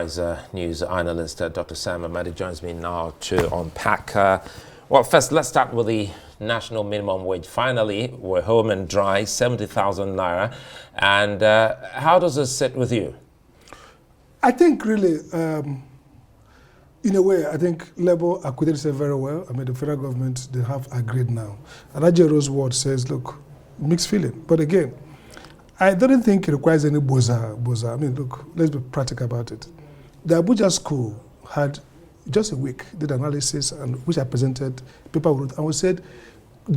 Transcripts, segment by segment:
enterprise news analyst Dr. Sam Amadi joins me now to unpack. Well, first, let's start with the national minimum wage. Finally, we're home and dry, 70,000 naira. And how does this sit with you? I think really, in a way, I think Labour acquitted itself very well. I mean, the federal government, they have agreed now. And Ajero's word says, look, mixed feeling. But again, I don't think it requires any boza. I mean, look, let's be practical about it. The Abuja school had just a week, did analysis, and which I presented, paper wrote, and we said,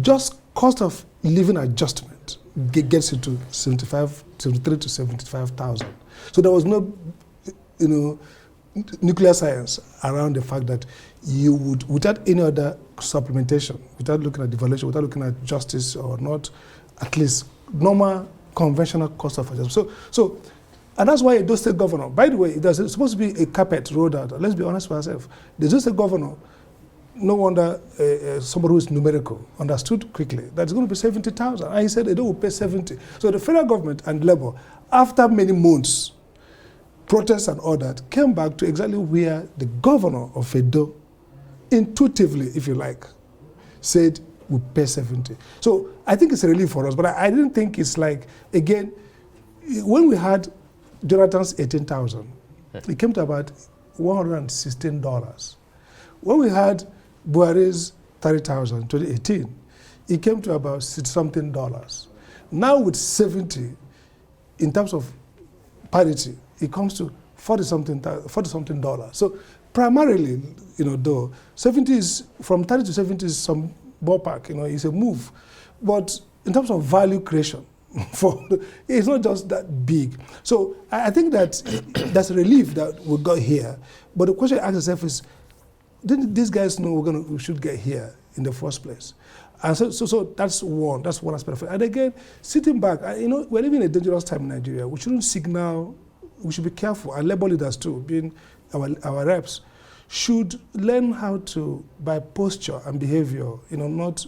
just cost of living adjustment gets you to 73 to 75,000. So there was no, nuclear science around the fact that you would, without any other supplementation, without looking at devaluation, without looking at justice or not, at least normal conventional cost of adjustment. So, and that's why a state governor, by the way, there's supposed to be a carpet rolled out. Let's be honest with ourselves. The state governor, no wonder somebody who is numerical, understood quickly that it's going to be 70,000. And he said they don't pay 70. So the federal government and Labour, after many months, protests and all that, came back to exactly where the governor of Edo, intuitively, if you like, said we pay 70. So I think it's a relief for us, but I didn't think it's like, again, when we had Jonathan's 18,000, it came to about $116. When we had Buhari's 30,000 in 2018, it came to about $60-something. Now with 70, in terms of parity, it comes to $40-something. So primarily, though 70 is from 30 to 70 is some ballpark, it's a move, but in terms of value creation, it's not just that big. So I think that that's a relief that we got here. But the question I ask yourself is, didn't these guys know we should get here in the first place? And so that's one aspect of it. And again, sitting back, we're living in a dangerous time in Nigeria. We shouldn't signal. We should be careful, and Labour leaders too, being our reps, should learn how to, by posture and behavior, not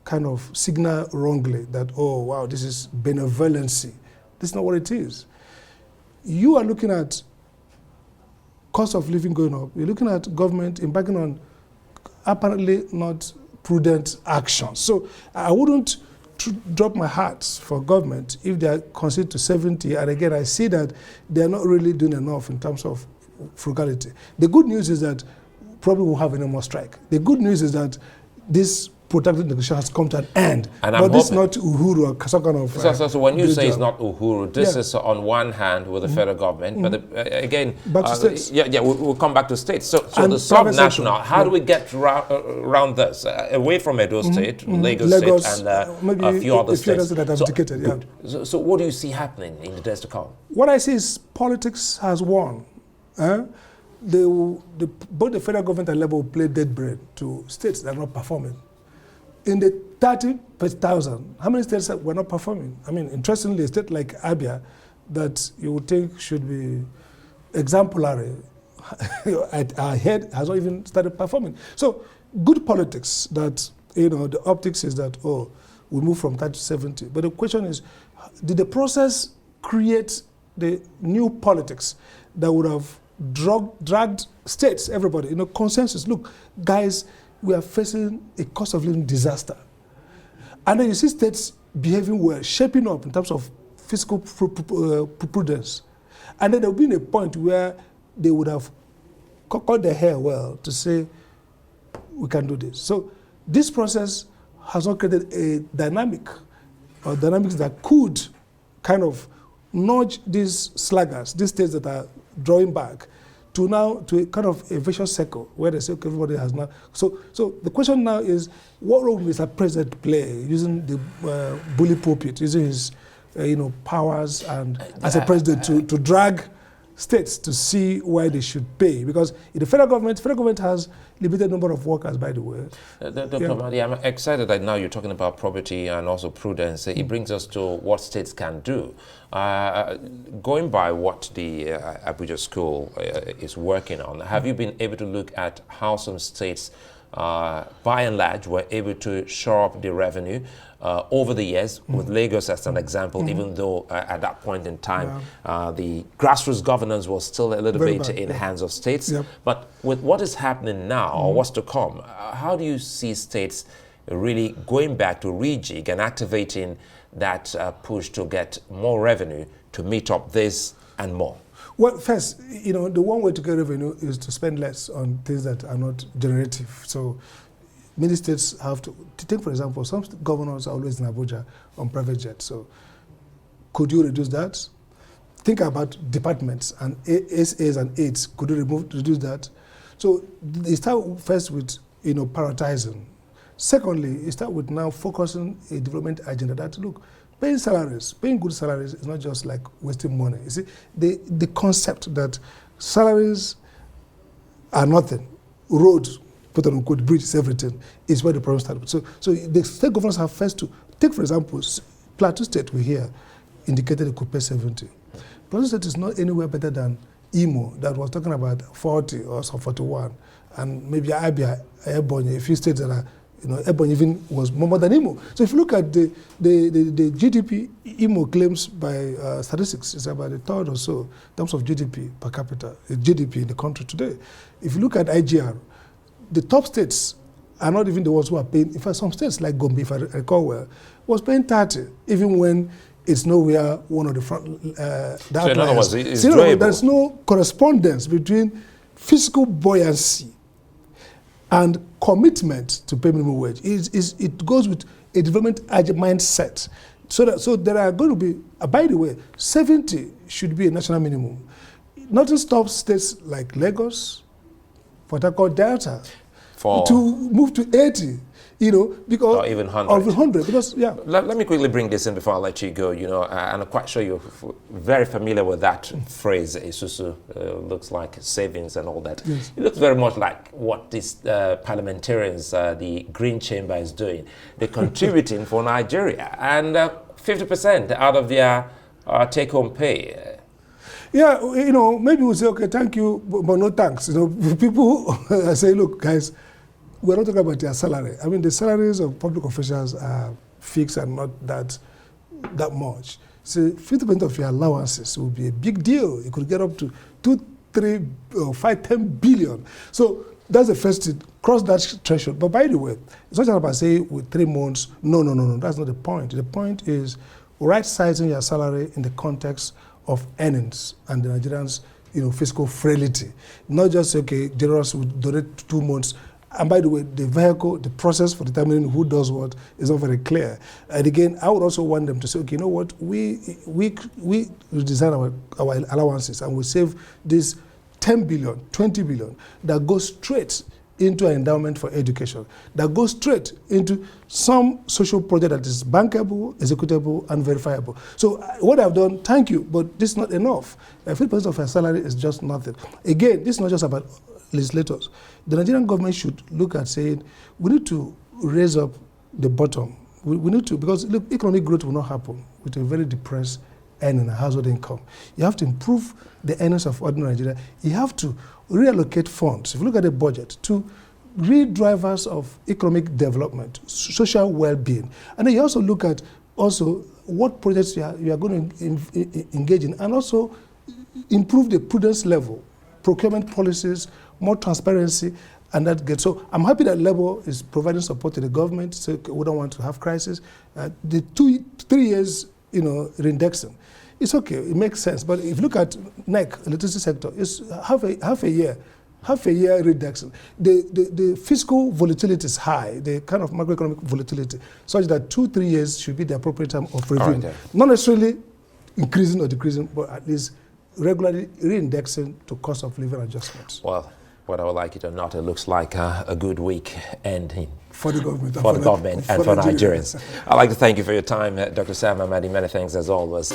kind of signal wrongly that, oh, wow, this is benevolency. This is not what it is. You are looking at cost of living going up. You're looking at government embarking on apparently not prudent actions. So I wouldn't drop my heart for government if they are conceded to 70. And again, I see that they're not really doing enough in terms of frugality. The good news is that probably we'll have no more strike. The good news is that this protracted negotiation has come to an end. And but this is not Uhuru or some kind of... So when you say it's not Uhuru, this is on one hand with the federal government, but again... Back to states. We'll come back to states. So the sub-national, how do we get around this? Away from Edo State, Lagos State, and a few other states. That have indicated, So what do you see happening in the days to come? What I see is politics has won. Both the federal government and Labour will play dead bread to states that are not performing. In the 30,000, how many states were not performing? I mean, interestingly, a state like Abia that you would think should be exemplary at our head has not even started performing. So good politics that, the optics is that, we move from 30 to 70. But the question is, did the process create the new politics that would have dragged states, everybody, consensus? Look, guys, we are facing a cost of living disaster. And then you see states behaving well, shaping up in terms of fiscal prudence. And then there will be a point where they would have cut their hair well to say, we can do this. So this process has not created a dynamics that could kind of nudge these sluggers, these states that are drawing back, to a kind of a vicious circle where they say, okay, everybody has now. So the question now is, what role will Mr. President play using the bully pulpit, using his powers and as a president to drag states to see why they should pay? Because in the federal government has limited number of workers, by the way. Dr. Amadi, I'm excited that now you're talking about property and also prudence. It brings us to what states can do. Going by what the Abuja school is working on, have you been able to look at how some states, by and large, were able to shore up the revenue? over the years, with Lagos as an example, even though at that point in time, the grassroots governance was still a little bit in the hands of states. But with what is happening now, or what's to come, how do you see states really going back to rejig and activating that push to get more revenue to meet up this and more? Well, first, the one way to get revenue is to spend less on things that are not generative. So many states have to take, for example, some governors are always in Abuja on private jets. So could you reduce that? Think about departments and SAs and aides. Could you reduce that? So they start first with, prioritizing. Secondly, you start with now focusing a development agenda that, look, paying good salaries is not just like wasting money. You see, the concept that salaries are nothing, roads, quote unquote, bridges, everything, is where the problem started. So the state governors have first to take, for example, Plateau State, we hear, indicated it could pay 70. Plateau State is not anywhere better than Imo, that was talking about 40 or some 41, and maybe Abia, Ebonyi, a few states that are, Ebonyi even was more than Imo. So if you look at the GDP Imo claims by statistics, it's about a third or so in terms of GDP per capita, GDP in the country today. If you look at IGR, the top states are not even the ones who are paying. In fact, some states like Gombe, if I recall well, was paying 30, even when it's nowhere one of the front. So in other words, it's doable. There's no correspondence between fiscal buoyancy and commitment to pay minimum wage. It goes with a development mindset. So there are going to be, by the way, 70 should be a national minimum. Nothing stops states like Lagos, Port Harcourt, Delta, to move to 80. Because or even 100. Or 100, because, yeah. Let me quickly bring this in before I let you go, and I'm quite sure you're very familiar with that phrase, Isusu, looks like savings and all that. Yes. It looks very much like what these parliamentarians, the Green Chamber is doing. They're contributing for Nigeria, and 50% out of their take-home pay. Yeah, maybe we'll say, okay, thank you, but no thanks. People say, look, guys, we're not talking about their salary. I mean, the salaries of public officials are fixed and not that much. So 50% of your allowances will be a big deal. You could get up to 2, 3, 5, 10 billion. So that's the first thing. Cross that threshold. But by the way, it's not just about saying with 3 months. No. That's not the point. The point is right-sizing your salary in the context of earnings and the Nigerians' fiscal frailty. Not just, okay, generals would donate 2 months. And by the way, the vehicle, the process for determining who does what is not very clear. And again, I would also want them to say, okay, you know what, we design our allowances and we save this 10 billion, 20 billion that goes straight into an endowment for education, that goes straight into some social project that is bankable, executable, and verifiable. So what I've done, thank you, but this is not enough. 50% of her salary is just nothing. Again, this is not just about legislators. The Nigerian government should look at saying, we need to raise up the bottom. We need to, because look, economic growth will not happen with a very depressed earning and household income. You have to improve the earnings of ordinary Nigeria. You have to reallocate funds. If you look at the budget, to real drivers of economic development, social well-being. And then you also look at what projects you are going to engage in, and also improve the prudence level, procurement policies, more transparency, and that gets. So I'm happy that Labour is providing support to the government. So we don't want to have crisis. The 3 years, reindexing, it's okay. It makes sense. But if you look at NEC, electricity sector, it's half a year reduction. The fiscal volatility is high, the kind of macroeconomic volatility, such that 2-3 years should be the appropriate time of reviewing. Right, not necessarily increasing or decreasing, but at least regularly reindexing to cost of living adjustments. Well, whether I like it or not, it looks like a good week ending for the government, and for Nigerians. I'd like to thank you for your time, Dr. Sam Amadi. Many thanks as always.